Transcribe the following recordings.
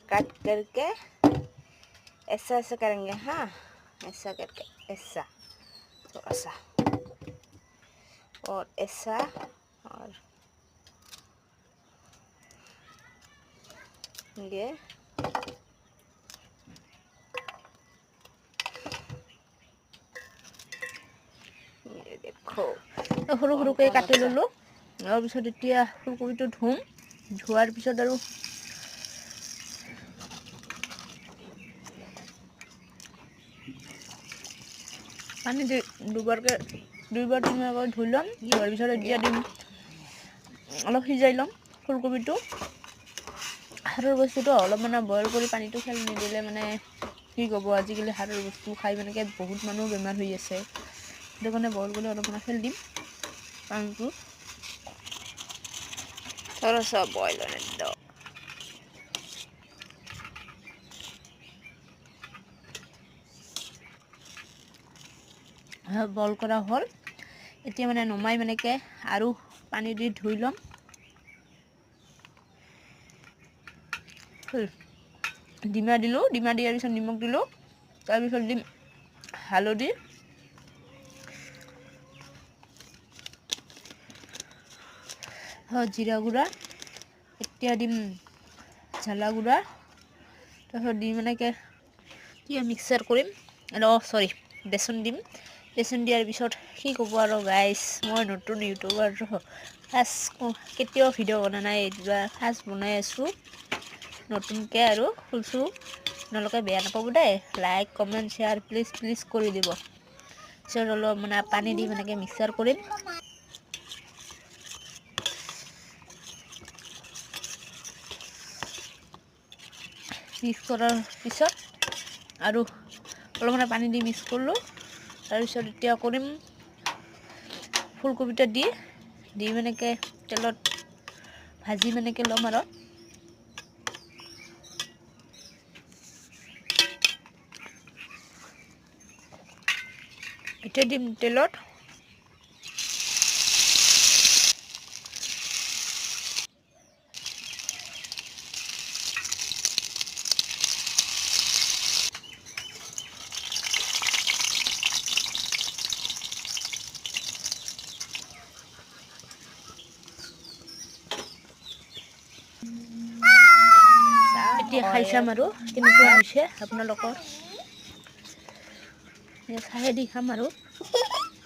Cut करके ऐसा ऐसा करेंगे। हाँ, ऐसा करके, ऐसा थोड़ा सा और ऐसा, और ये देखो সৰু সৰুকৈ কাটি ললো। তাৰপিছত এতিয়া ফুলকবিটো ধুম, ধোৱাৰ পিছত আৰু পানী দি দুবাৰ তিনিবাৰকৈ ধুই ল'ম। ধোৱাৰ পিছত এতিয়া দিম অলপ সিজাই ল'ম ফুলকবিটো। হাড়ৰ বস্তুটো অলপ মানে বইল কৰি পানীটো খেল নিদিলে মানে কি ক'ব, আজিকালি হাড়ৰ বস্তু খাই মানে বহুত মানুহ বেমাৰ হৈ আছে। সেইটো কাৰণে বইল কৰি অলপ মানে খেল দিম পানীটো। थोड़ा सा बॉईल होने दो। বইল কৰা হ'ল। এতিয়া মানে নমাই মানেকে আৰু পানী দি ধুই ল'ম। ডিমা দিলোঁ, ডিমা দিয়াৰ পিছত নিমখ দিলোঁ, তাৰপিছত দিম হালধি, জিৰা গুড়া, এতিয়া দিম জ্বালা গুড়া, তাৰপিছত দি মানেকে মিক্সাৰ কৰিম। চৰি, বেচন দিম। বেচন দিয়াৰ পিছত কি ক'ব আৰু গাইছ, মই নতুন ইউটিউবাৰ, ফাৰ্ষ্ট কেতিয়াও ভিডিঅ' বনোৱা নাই, এইবাৰ ফাৰ্ষ্ট বনাই আছোঁ নতুনকৈ আৰু খুলছোঁ। আপোনালোকে বেয়া নাপাব দেই। লাইক কমেণ্ট শ্বেয়াৰ প্লিজ কৰি দিব। পিছত অলপ মানে পানী দি এনেকৈ মিক্সাৰ কৰিম। মিক্স কৰাৰ পিছত আৰু অলপমান পানী দি মিক্স কৰিলোঁ। তাৰপিছত এতিয়া কৰিম ফুলকবিটা দি মানেকে তেলত ভাজি মানেকে ল'ম আৰু এতিয়া দিম তেলত এতিয়া খাই চাম আৰু কেনেকুৱা হৈছে আপোনালোকৰ। চাহে দি খাম আৰু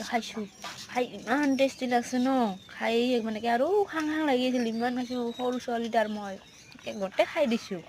খাইছোঁ, খাই ইমান টেষ্টি লাগছে ন। খাই মানে আৰু খাং লাগি আছিল। ইমান খাইছোঁ, সৰু ছোৱালীটাৰ মই গোটেই খাই দিছোঁ।